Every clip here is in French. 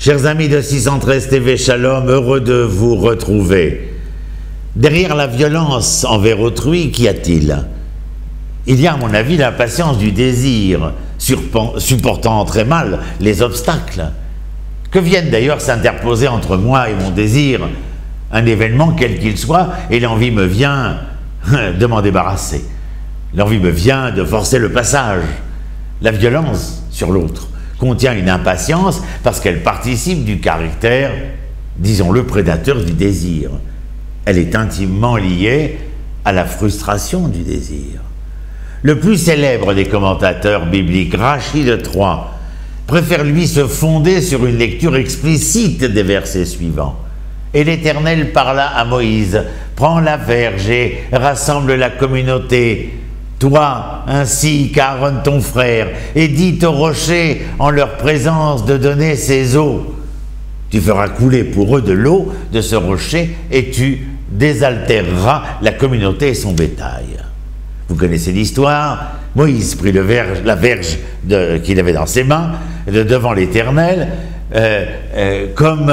Chers amis de 613 TV Shalom, heureux de vous retrouver. Derrière la violence envers autrui, qu'y a-t-il? Il y a, à mon avis, l'impatience du désir, supportant très mal les obstacles, que viennent d'ailleurs s'interposer entre moi et mon désir, un événement quel qu'il soit, et l'envie me vient de m'en débarrasser. L'envie me vient de forcer le passage. La violence sur l'autre contient une impatience parce qu'elle participe du caractère, disons-le, prédateur du désir. Elle est intimement liée à la frustration du désir. Le plus célèbre des commentateurs bibliques, Rachi de Troyes, préfère lui se fonder sur une lecture explicite des versets suivants. « Et l'Éternel parla à Moïse, prends la verge et rassemble la communauté, toi ainsi qu'Aaron ton frère, et dis au rocher en leur présence de donner ses eaux. Tu feras couler pour eux de l'eau de ce rocher et tu désaltéreras la communauté et son bétail. » Vous connaissez l'histoire. Moïse prit la verge qu'il avait dans ses mains devant l'Éternel, comme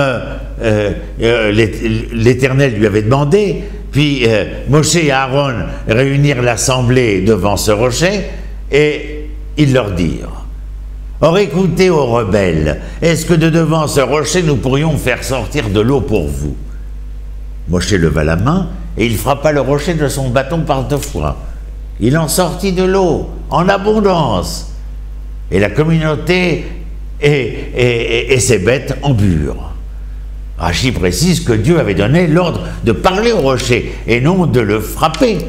l'Éternel lui avait demandé. Puis Moshe et Aaron réunirent l'assemblée devant ce rocher et ils leur dirent: « Or écoutez, ô rebelles, est-ce que de devant ce rocher nous pourrions faire sortir de l'eau pour vous ?» Moshe leva la main et il frappa le rocher de son bâton par 2 fois. Il en sortit de l'eau en abondance, et la communauté et ses bêtes en burent. Rachi précise que Dieu avait donné l'ordre de parler au rocher et non de le frapper.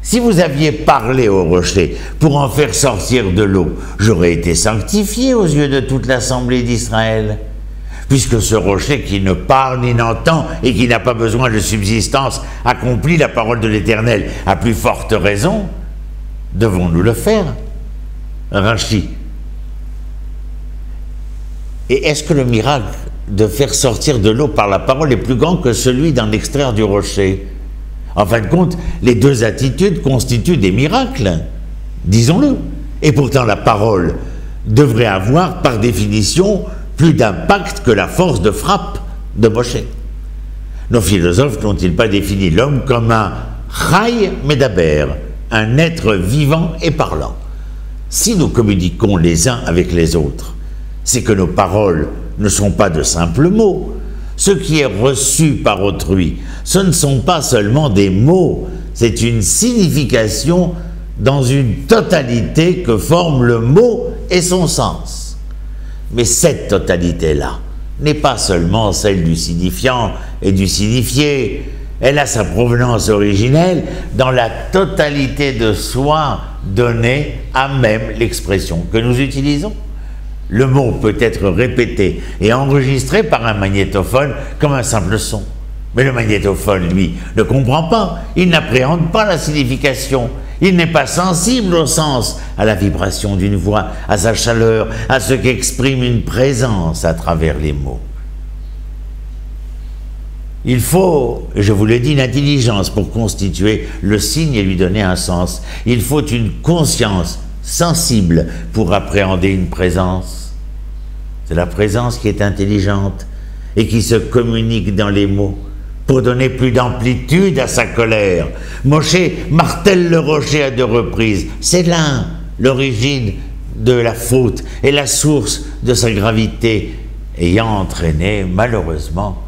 Si vous aviez parlé au rocher pour en faire sortir de l'eau, j'aurais été sanctifié aux yeux de toute l'assemblée d'Israël. Puisque ce rocher qui ne parle ni n'entend et qui n'a pas besoin de subsistance accomplit la parole de l'Éternel, à plus forte raison, devons-nous le faire? Rachi. Et est-ce que le miracle de faire sortir de l'eau par la parole est plus grand que celui d'en extraire du rocher? En fin de compte, les 2 attitudes constituent des miracles, disons-le. Et pourtant la parole devrait avoir, par définition, plus d'impact que la force de frappe de Moshe. Nos philosophes n'ont-ils pas défini l'homme comme un Chai Medaber, un être vivant et parlant? Si nous communiquons les uns avec les autres, c'est que nos paroles ne sont pas de simples mots. Ce qui est reçu par autrui, ce ne sont pas seulement des mots, c'est une signification dans une totalité que forme le mot et son sens. Mais cette totalité-là n'est pas seulement celle du signifiant et du signifié, elle a sa provenance originelle dans la totalité de soi donnée à même l'expression que nous utilisons. Le mot peut être répété et enregistré par un magnétophone comme un simple son. Mais le magnétophone, lui, ne comprend pas, il n'appréhende pas la signification, il n'est pas sensible au sens, à la vibration d'une voix, à sa chaleur, à ce qu'exprime une présence à travers les mots. Il faut, je vous l'ai dit, une intelligence pour constituer le signe et lui donner un sens. Il faut une conscience sensible pour appréhender une présence. C'est la présence qui est intelligente et qui se communique dans les mots pour donner plus d'amplitude à sa colère. Moshe martèle le rocher à 2 reprises. C'est là l'origine de la faute et la source de sa gravité, ayant entraîné malheureusement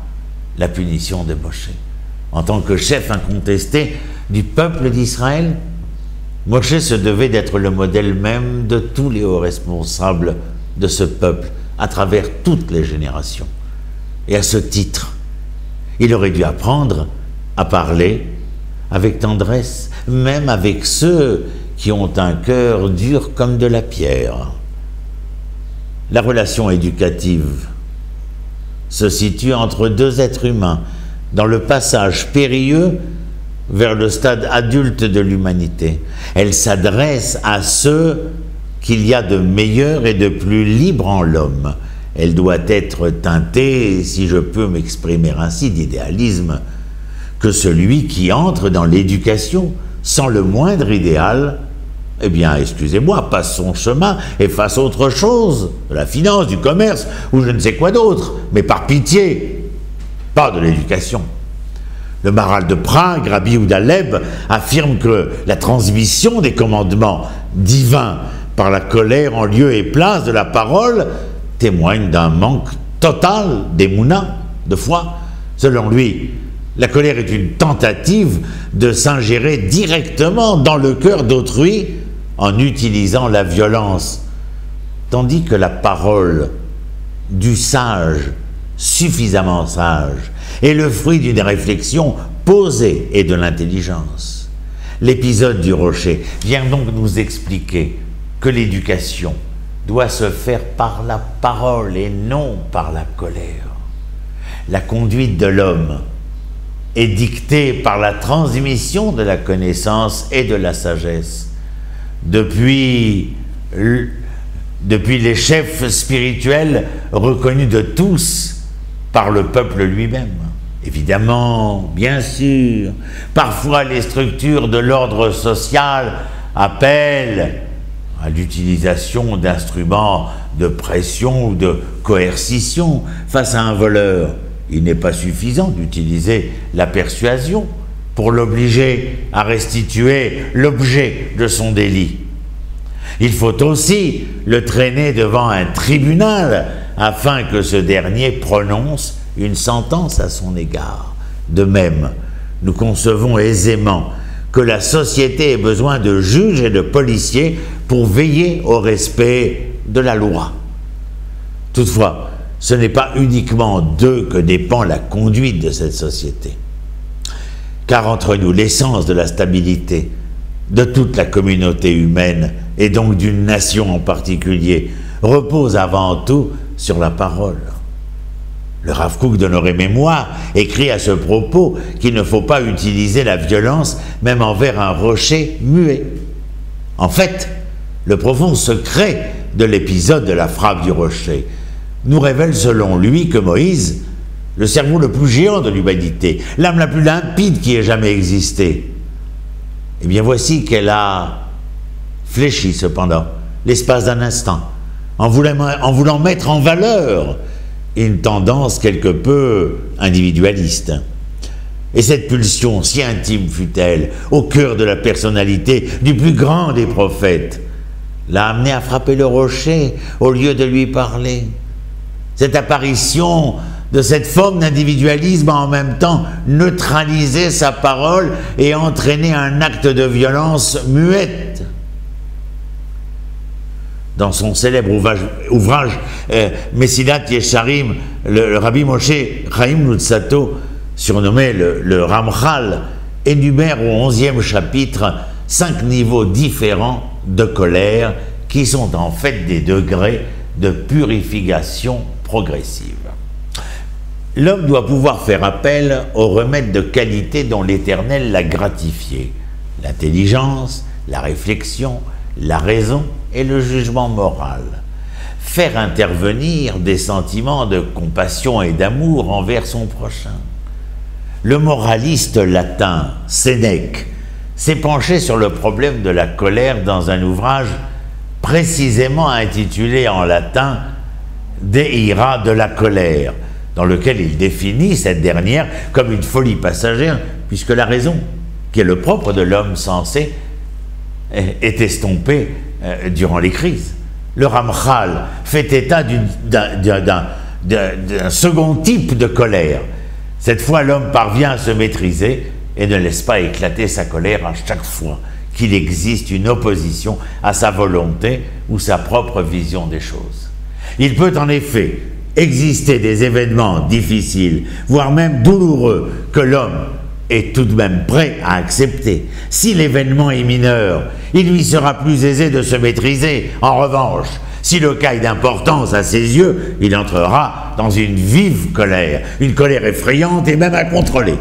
la punition de Moshe. En tant que chef incontesté du peuple d'Israël, Moshe se devait d'être le modèle même de tous les hauts responsables de ce peuple à travers toutes les générations. Et à ce titre, il aurait dû apprendre à parler avec tendresse, même avec ceux qui ont un cœur dur comme de la pierre. La relation éducative se situe entre 2 êtres humains dans le passage périlleux vers le stade adulte de l'humanité. Elle s'adresse à ceux qu'il y a de meilleur et de plus libre en l'homme. Elle doit être teintée, si je peux m'exprimer ainsi, d'idéalisme, que celui qui entre dans l'éducation sans le moindre idéal eh bien, excusez-moi, passe son chemin et fasse autre chose, de la finance, du commerce, ou je ne sais quoi d'autre, mais par pitié, pas de l'éducation. Le Maharal de Prague, Rabbi Yehuda Leib, affirme que la transmission des commandements divins par la colère en lieu et place de la parole témoigne d'un manque total d'émouna, de foi. Selon lui, la colère est une tentative de s'ingérer directement dans le cœur d'autrui en utilisant la violence, tandis que la parole du sage, suffisamment sage, est le fruit d'une réflexion posée et de l'intelligence. L'épisode du rocher vient donc nous expliquer que l'éducation doit se faire par la parole et non par la colère. La conduite de l'homme est dictée par la transmission de la connaissance et de la sagesse. Depuis les chefs spirituels reconnus de tous par le peuple lui-même. Évidemment, bien sûr, parfois les structures de l'ordre social appellent à l'utilisation d'instruments de pression ou de coercition face à un voleur. Il n'est pas suffisant d'utiliser la persuasion pour l'obliger à restituer l'objet de son délit. Il faut aussi le traîner devant un tribunal afin que ce dernier prononce une sentence à son égard. De même, nous concevons aisément que la société ait besoin de juges et de policiers pour veiller au respect de la loi. Toutefois, ce n'est pas uniquement d'eux que dépend la conduite de cette société. Car entre nous, l'essence de la stabilité de toute la communauté humaine, et donc d'une nation en particulier, repose avant tout sur la parole. Le Rav Kook d'Honoré Mémoire écrit à ce propos qu'il ne faut pas utiliser la violence même envers un rocher muet. En fait, le profond secret de l'épisode de la frappe du rocher nous révèle selon lui que Moïse, le cerveau le plus géant de l'humanité, l'âme la plus limpide qui ait jamais existé, eh bien voici qu'elle a fléchi cependant, l'espace d'un instant, en voulant mettre en valeur une tendance quelque peu individualiste. Et cette pulsion, si intime fut-elle, au cœur de la personnalité du plus grand des prophètes, l'a amené à frapper le rocher au lieu de lui parler. Cette apparition de cette forme d'individualisme a en même temps neutralisé sa parole et entraîné un acte de violence muette. Dans son célèbre ouvrage Mesilat Yesharim, le Rabbi Moshe Chaim Luzzatto, surnommé le Ramchal, énumère au 11e chapitre 5 niveaux différents de colère qui sont en fait des degrés de purification progressive. L'homme doit pouvoir faire appel aux remèdes de qualité dont l'Éternel l'a gratifié: l'intelligence, la réflexion, la raison et le jugement moral. Faire intervenir des sentiments de compassion et d'amour envers son prochain. Le moraliste latin Sénèque s'est penché sur le problème de la colère dans un ouvrage précisément intitulé en latin De ira, de la colère, dans lequel il définit cette dernière comme une folie passagère, puisque la raison, qui est le propre de l'homme sensé, est estompée durant les crises. Le Ramchal fait état d'un second type de colère. Cette fois, l'homme parvient à se maîtriser et ne laisse pas éclater sa colère à chaque fois qu'il existe une opposition à sa volonté ou sa propre vision des choses. Il peut en effet exister des événements difficiles, voire même douloureux, que l'homme est tout de même prêt à accepter. Si l'événement est mineur, il lui sera plus aisé de se maîtriser. En revanche, si le cas est d'importance à ses yeux, il entrera dans une vive colère, une colère effrayante et même incontrôlée.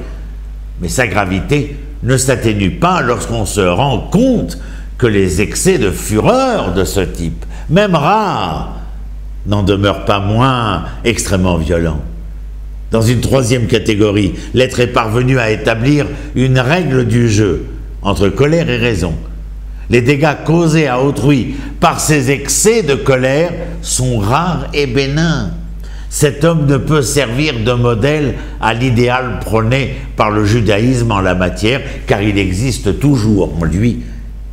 Mais sa gravité ne s'atténue pas lorsqu'on se rend compte que les excès de fureur de ce type, même rares, n'en demeurent pas moins extrêmement violents. Dans une troisième catégorie, l'être est parvenu à établir une règle du jeu entre colère et raison. Les dégâts causés à autrui par ces excès de colère sont rares et bénins. Cet homme ne peut servir de modèle à l'idéal prôné par le judaïsme en la matière, car il existe toujours en lui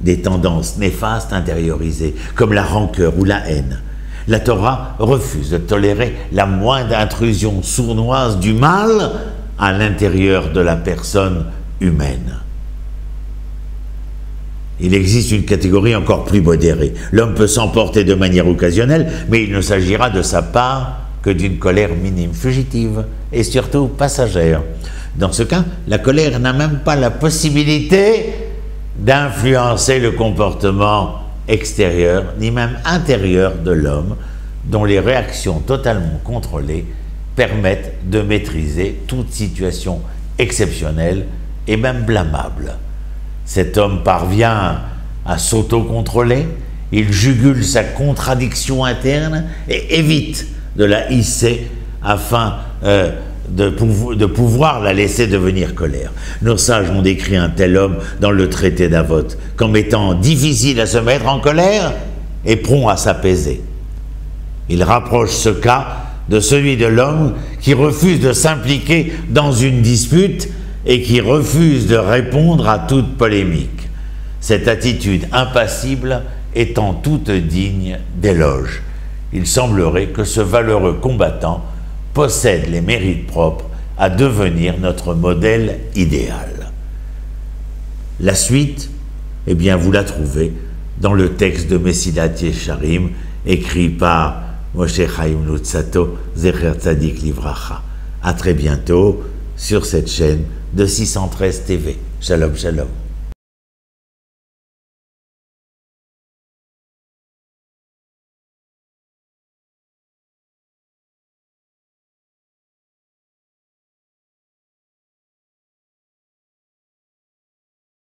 des tendances néfastes intériorisées, comme la rancœur ou la haine. La Torah refuse de tolérer la moindre intrusion sournoise du mal à l'intérieur de la personne humaine. Il existe une catégorie encore plus modérée. L'homme peut s'emporter de manière occasionnelle, mais il ne s'agira de sa part que d'une colère minime, fugitive et surtout passagère. Dans ce cas, la colère n'a même pas la possibilité d'influencer le comportement extérieur, ni même intérieur de l'homme, dont les réactions totalement contrôlées permettent de maîtriser toute situation exceptionnelle et même blâmable. Cet homme parvient à s'auto-contrôler, il jugule sa contradiction interne et évite de la hisser afin de pouvoir la laisser devenir colère. Nos sages ont décrit un tel homme dans le traité d'Avot comme étant difficile à se mettre en colère et prompt à s'apaiser. Il rapproche ce cas de celui de l'homme qui refuse de s'impliquer dans une dispute et qui refuse de répondre à toute polémique. Cette attitude impassible étant toute digne d'éloge. Il semblerait que ce valeureux combattant possède les mérites propres à devenir notre modèle idéal. La suite, eh bien, vous la trouvez dans le texte de Mesilat Yesharim, écrit par Moshe Chaim Luzzatto, Zecher Tzadik Livracha. À très bientôt sur cette chaîne de 613 TV. Shalom, shalom.